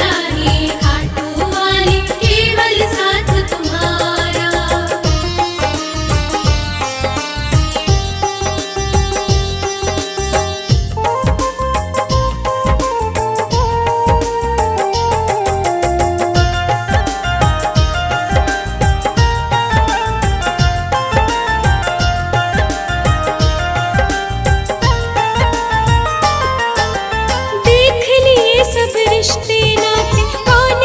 चाहिए खाटू वाली केवल साथ तुम्हारा। देख लिए सब रिश्ते नाते, कौन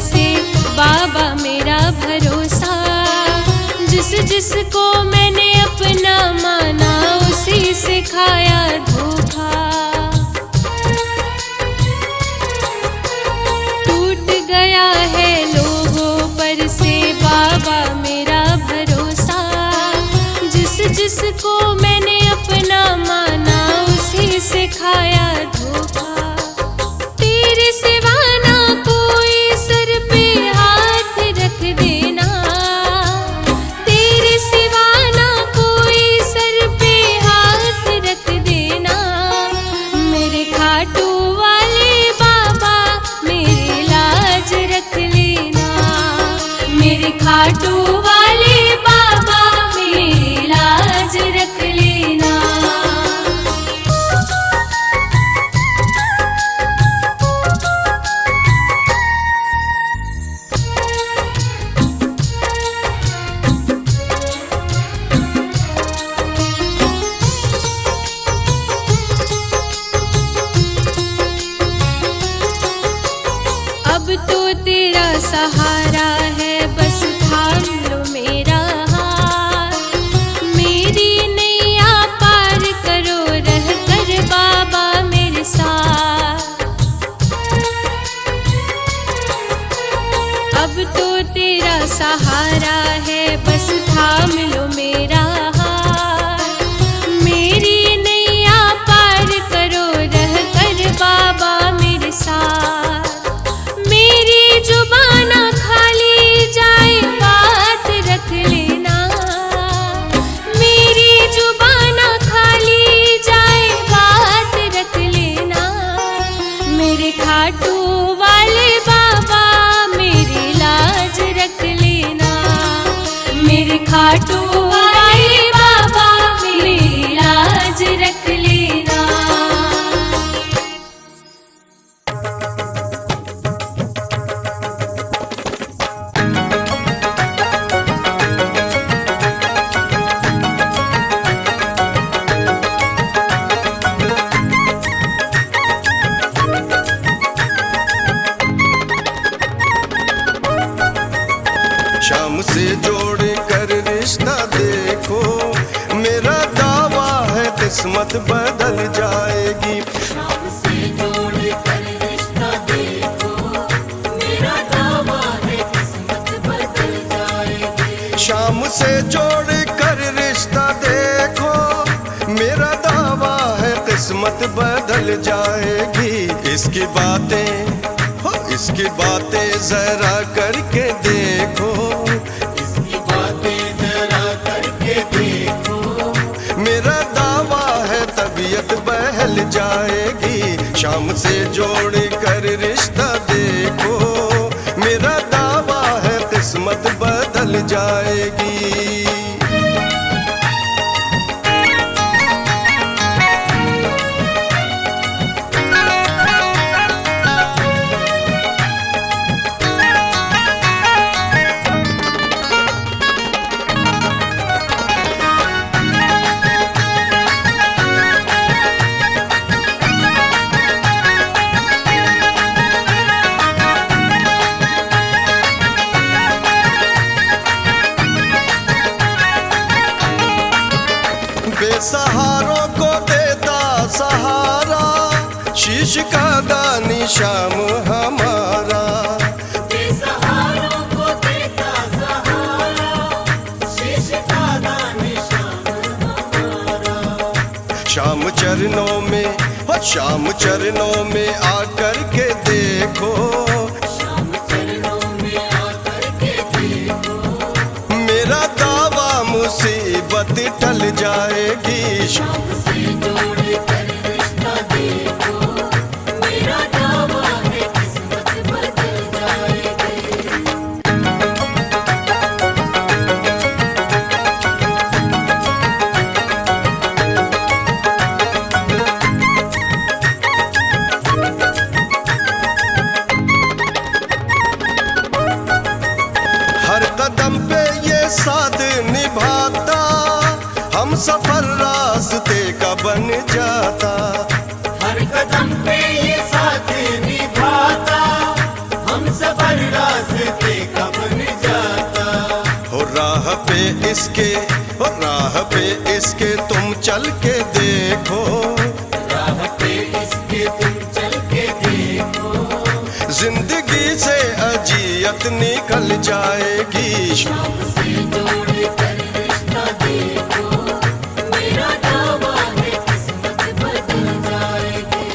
से बाबा मेरा भरोसा। जिस जिसको मैंने अपना माना उसी से खाया धोखा। टूट गया है लोगों पर से बाबा मेरा भरोसा। जिस जिसको मैंने अपना माना उसी से खाया धोखा। तेरे सिवा ना कोई सर पे हाथ रख देना। तेरे सिवा ना कोई सर पे हाथ रख देना। मेरे खाटू वाले बाबा मेरी लाज रख लेना। मेरे खाटू वाले बाबा मेरी लाज रख लेना। अब तो तेरा सहारा है बस थाम लो मेरा हाथ। मेरी नैया पार करो रह कर बाबा मेरे साथ। अब तो तेरा सहारा है बस थाम लो मेरा हाथ। मेरी नैया पार करो रह कर बाबा मेरे साथ। मेरी जुबान खाली जाए बात रख लेना। मेरी जुबान खाली जाए बात रख लेना। मेरे खाटू वाले बाबा मेरी लाज रख लेना। मेरे खाटू वाले बाबा मेरी लाज रख लेना। शाम से जोड़ कर रिश्ता देखो, मेरा दावा है किस्मत बदल जाएगी। शाम से जोड़ कर रिश्ता देखो, मेरा दावा है किस्मत बदल जाएगी। शाम से जोड़ कर रिश्ता देखो, मेरा दावा है किस्मत बदल जाएगी। इसकी बातें इसकी बातें जरा करके देखो। इसकी बातें जरा करके देखो। मेरा दावा है तबीयत बहल जाएगी। शाम से जोड़ कर रिश्ता देखो, मेरा दावा है किस्मत बदल जाएगी। बेसहारों को देता सहारा, शीश का दानी शाम हमारा। बेसहारों को देता सहारा, शीश का दानी शाम हमारा। शाम चरणों में शाम चरणों में आकर के देखो। शाम चरणों में आकर के देखो। मेरा दावा मुसीबत टल जाएगी। शाम से जोड़ कर रिश्ता देखो, मेरा दावा है किस्मत बदल जाएगी। हर कदम पे ये साथ निभाता, हम सफर रास्ते का बन जाता। हर कदम पे ये साथ निभाता, हम सफर रास्ते का बन जाता। हो राह पे इसके तुम चल के देखो, राह पे इसके तुम चल के देखो, जिंदगी से अजियत निकल जाएगी। शाम से जोड़ कर रिश्ता देखो, मेरा दावा है किस्मत बदल जाएगी।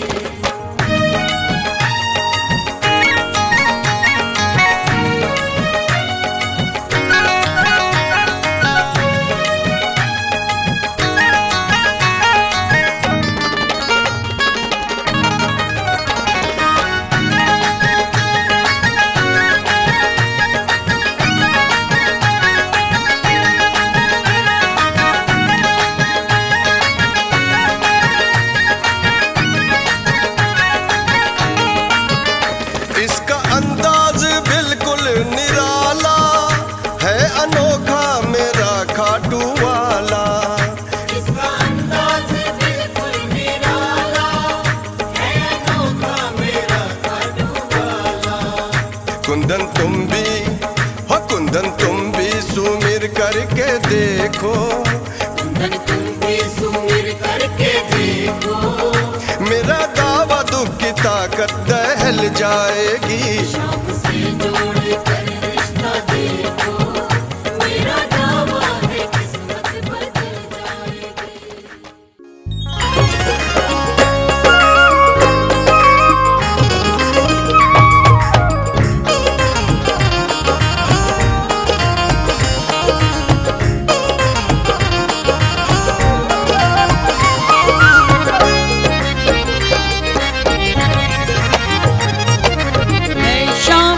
इसका अंदाज बिल्कुल निराला है, अनोखा मेरा खाटू वाला। इसका अंदाज बिल्कुल निराला है, अनोखा मेरा खाटू वाला। कुंदन तुम भी सुमिर करके देखो, कुंदन तुम भी सुमिर करके देखो, मेरा दावा दुख की ताकत दहल जाएगी। शाम से जोड़ कर रिश्ता देखो, मेरा दावा है किस्मत बदल जाएगी। मैं शाम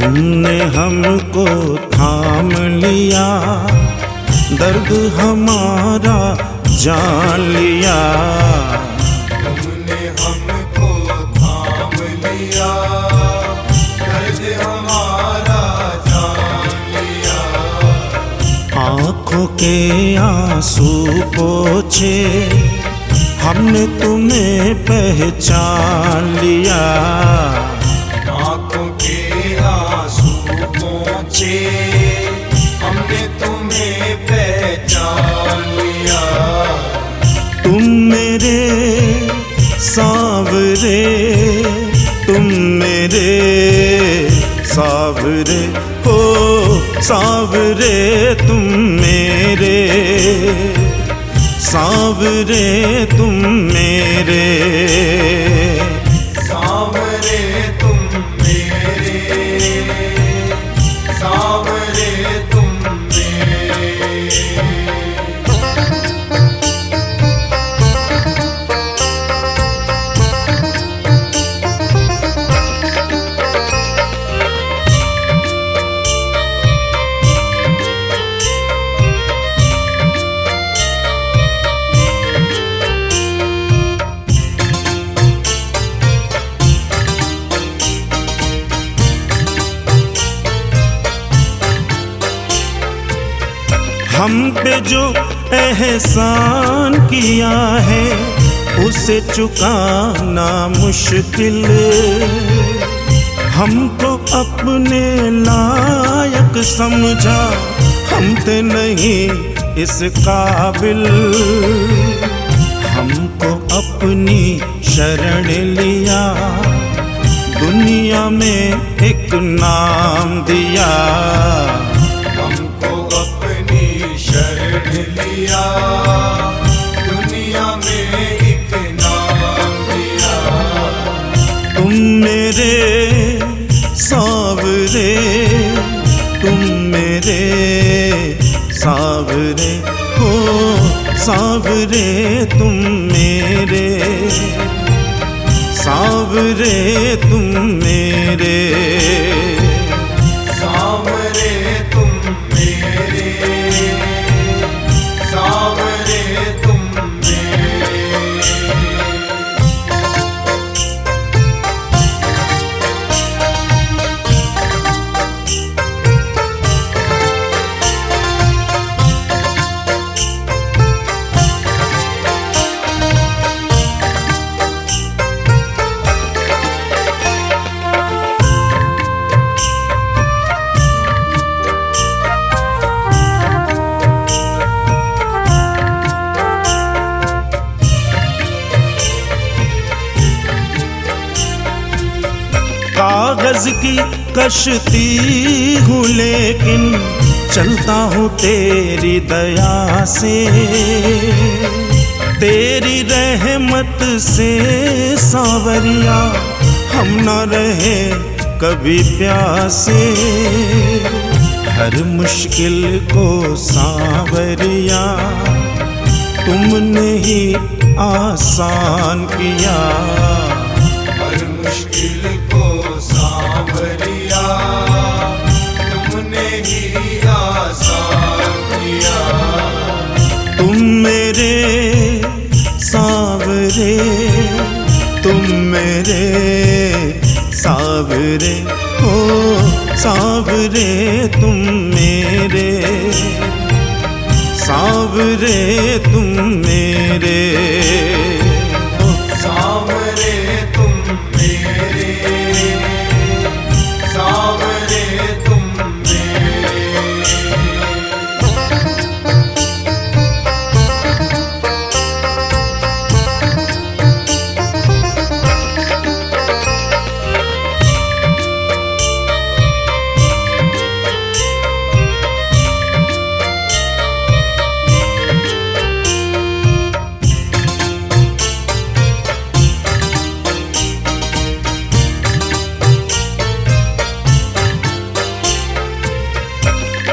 तुमने हमको थाम लिया, दर्द हमारा जान लिया। तुमने हमको थाम लिया, दर्द हमारा जान लिया। आँखों के आंसू पोंछे, हमने तुम्हें पहचान लिया। आँखों के आंसू पोंछे, हमने तुम्हें पहचान लिया। तुम मेरे सावरे, तुम मेरे सावरे हो, सावरे तुम मेरे, सावरे तुम मेरे, सावरे तुम मेरे, सावरे तुम मेरे। हम पे जो एहसान किया है उसे चुकाना मुश्किल, हमको अपने लायक समझा, हम थे नहीं इस काबिल। हमको अपनी शरण लिया, दुनिया में एक नाम दिया। हमको अपनी शरण लिया, दुनिया में एक नाम दिया। तुम मेरे सावरे, तुम मेरे सावरे हो, सावरे तुम मेरे, सावरे तुम मेरे, सावरे तुम मेरे, सावरे तुम मेरे। कागज की कश्ती हूँ लेकिन चलता हूँ तेरी दया से, तेरी रहमत से सावरिया हम न रहे कभी प्यासे। हर मुश्किल को सावरिया तुमने ही आसान किया। हर मुश्किल को सावरिया तुमने ही आसान किया। तुम मेरे सावरे, तुम मेरे सावरे हो, सावरे तुम मेरे, सावरे तुम मेरे, सावरे तुम मेरे, सावरे तुम मेरे।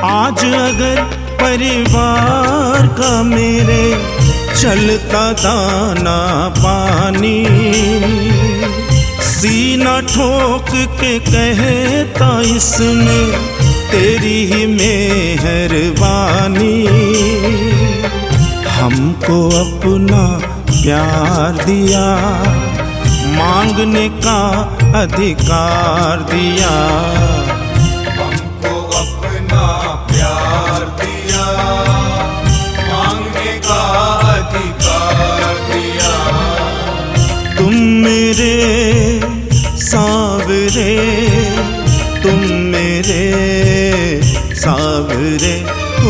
आज अगर परिवार का मेरे चलता दाना पानी, सीना ठोक के कहता इसमें तेरी ही मेहरबानी। हमको अपना प्यार दिया, मांगने का अधिकार दिया। हमको अपना प्यार दिया, मांगने का अधिकार दिया। तुम मेरे सावरे, तुम मेरे सावरे, ओ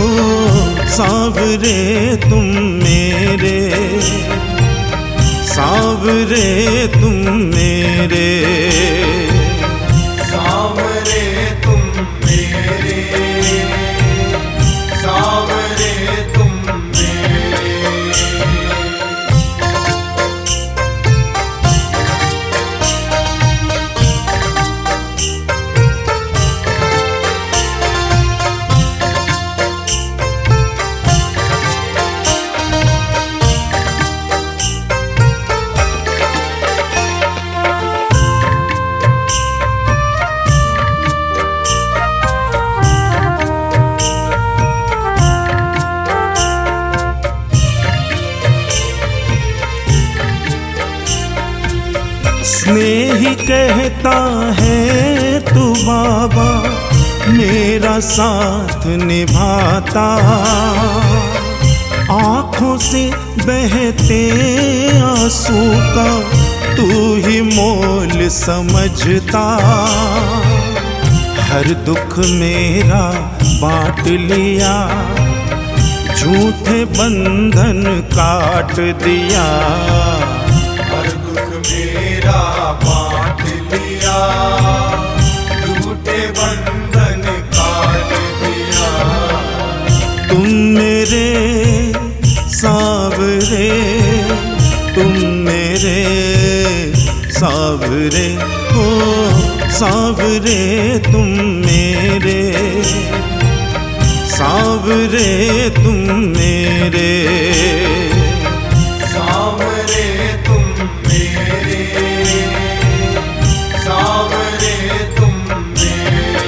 सावरे तुम मेरे, सावरे तुम मेरे, सावरे तुम मेरे, सावरे तुम मेरे। स्नेही कहता है तू बाबा मेरा साथ निभाता। आँखों से बहते आंसू का तू ही मोल समझता। हर दुख मेरा बांट लिया, झूठे बंधन काट दिया। हर दुख मेरा बांट लिया, झूठे बंधन काट दिया। तुम मेरे सावरे, तुम मेरे सावरे, हो सावरे तुम मेरे, सावरे तुम मेरे, सावरे तुम मेरे, सावरे तुम मेरे।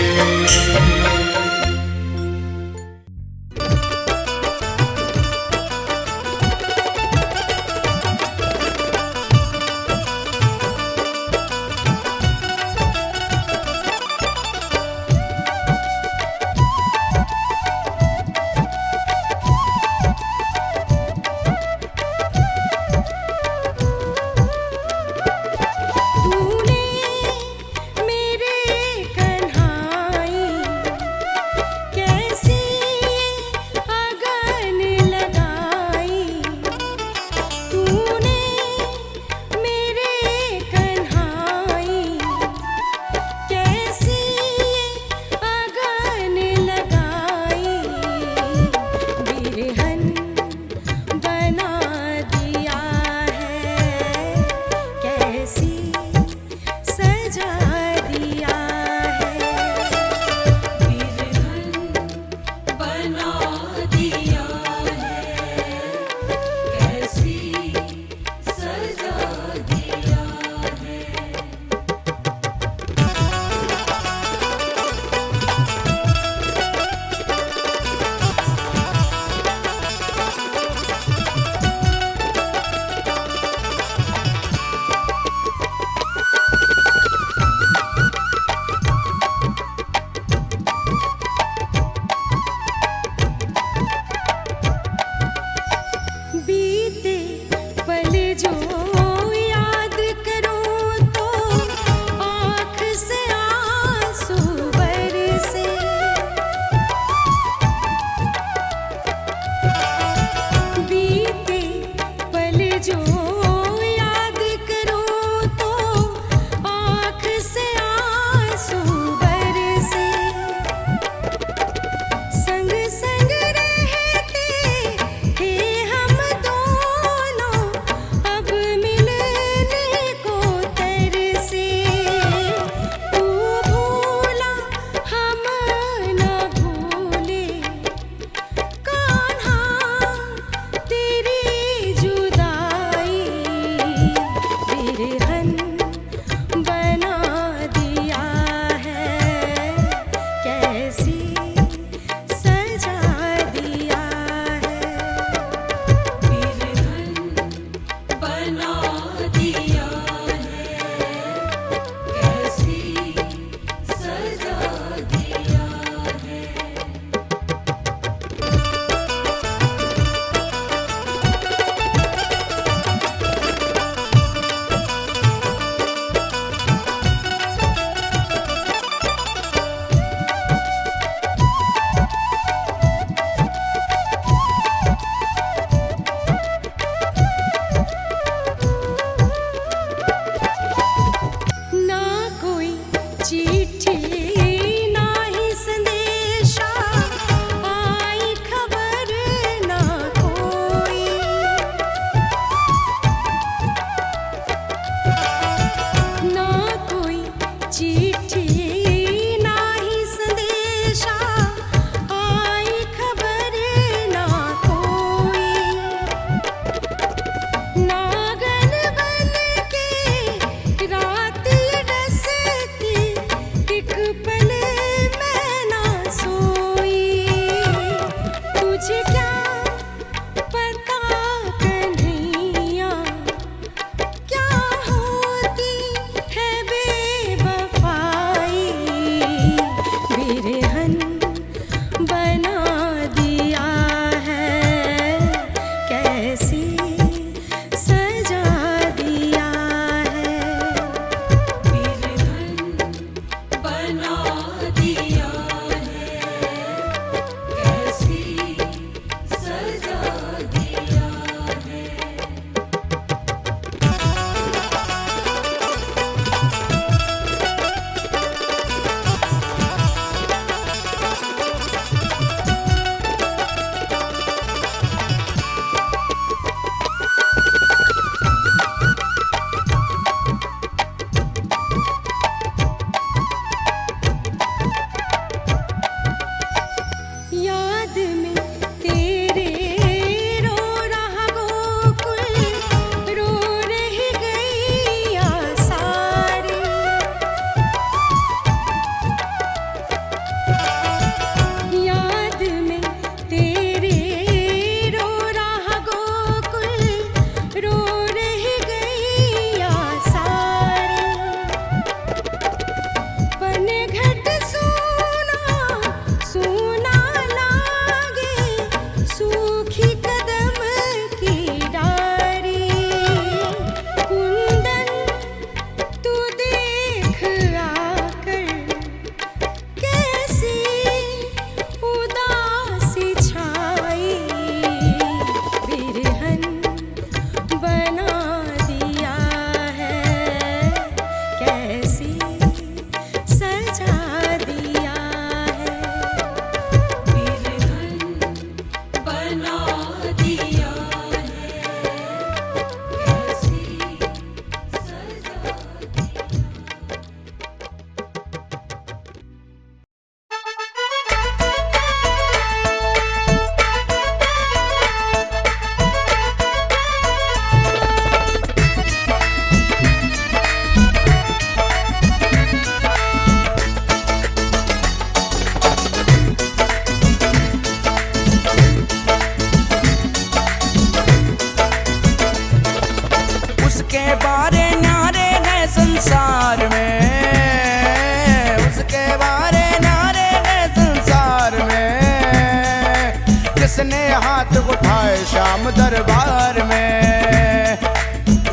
जिसने हाथ उठाए श्याम दरबार में,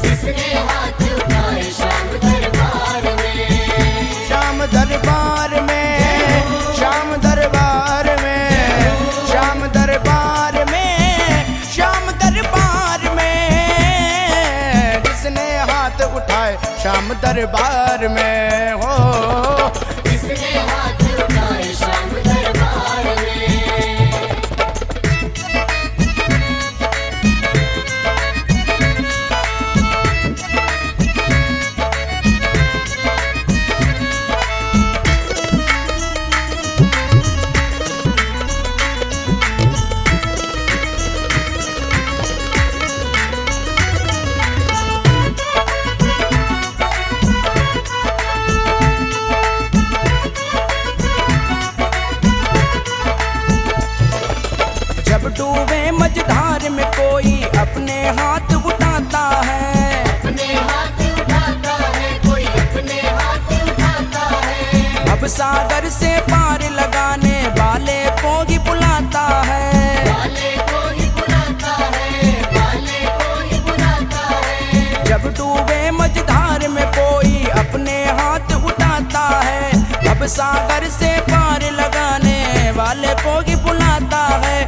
जिसने हाथ उठाए श्याम दरबार में, श्याम दरबार में, श्याम दरबार में, श्याम दरबार में, श्याम दरबार में, जिसने हाथ उठाए श्याम दरबार में हो, जिसने हाथ उठाए श्याम दरबार में। जब डूबे मझधार में कोई अपने हाथ उठाता है, अपने हाथ उठाता है, कोई अपने हाथ उठाता है, अब सागर से पार लगाने वाले को ही बुलाता है, वाले को ही बुलाता है, वाले को ही बुलाता है। जब डूबे मझधार में कोई अपने हाथ उठाता है, अब सागर से पार लगाने वाले को ही बुलाता है,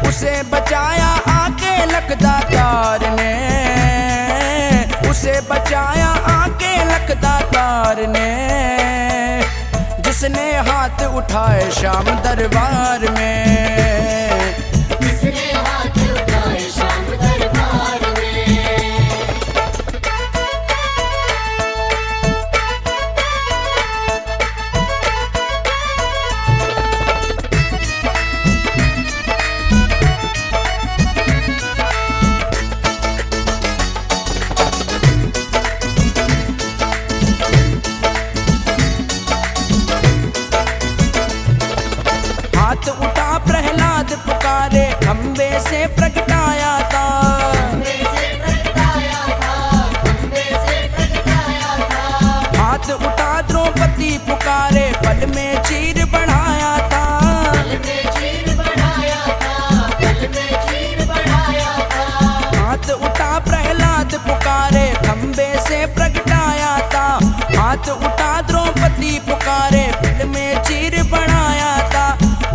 उसे बचाया आके लखदातार ने, उसे बचाया आके लखदातार ने, जिसने हाथ उठाए श्याम दरबार में, जिसने हाथ उठाए श्याम दरबार में। हाथ उठा प्रहलाद पुकारे खंबे से प्रगटाया था, खंबे से प्रगटाया था, खंबे से प्रगटाया था, हाथ उठा द्रौपदी पुकारे पल में चीर बढ़ाया था, पल में चीर बढ़ाया था, पल में चीर बढ़ाया था। हाथ उठा प्रहलाद पुकारे खंबे से प्रगटाया था, हाथ उठा द्रौपदी पुकारे पल में चीर बढ़ाया था,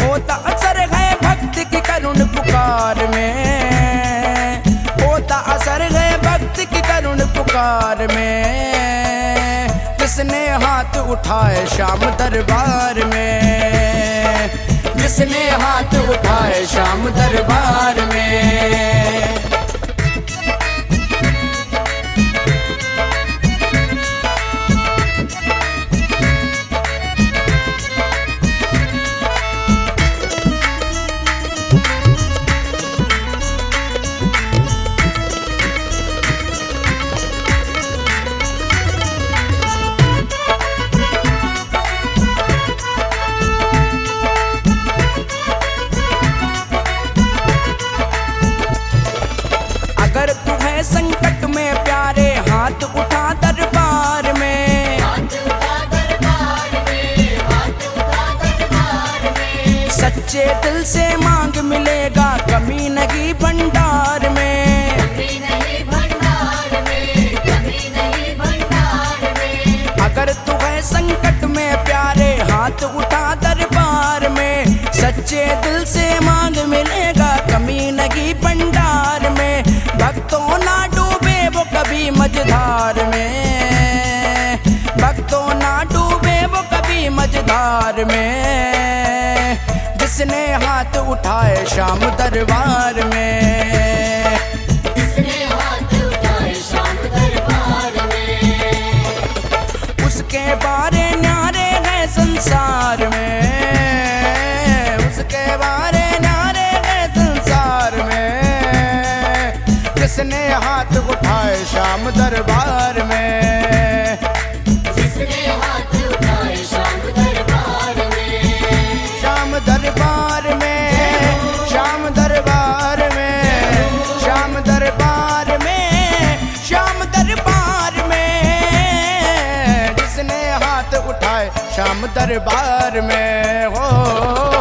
होता असर है भक्त की करुण पुकार में, होता असर है भक्त की करुण पुकार में, जिसने हाथ उठाए श्याम दरबार में, जिसने हाथ उठाए श्याम दरबार में। अगर तू है संकट में प्यारे हाथ उठा दरबार में, हाथ उठा दरबार में, हाथ उठा दरबार में, सच्चे दिल से मांग मिलेगा कमी नहीं भंडार में, कमी नहीं भंडार में, कमी नहीं भंडार में। अगर तू है संकट में प्यारे हाथ उठा दरबार में, सच्चे दिल से मांग मिलेगा कमी नहीं भंडार में, भक्तों ना डूबे वो कभी मझधार में, भक्तों ना डूबे वो कभी मझधार में, जिसने हाथ उठाए श्याम दरबार में, जिसने हाथ उठाए श्याम दरबार में। उसके बारे न्यारे हैं संसार में, उसके बारे न्यारे हैं संसार में, जिसने हाथ उठाए श्याम दरबार में, जिसने हाथ उठाए श्याम दरबार में, श्याम दरबार में, श्याम दरबार में, श्याम दरबार में, श्याम दरबार में, जिसने हाथ उठाए श्याम दरबार में हो।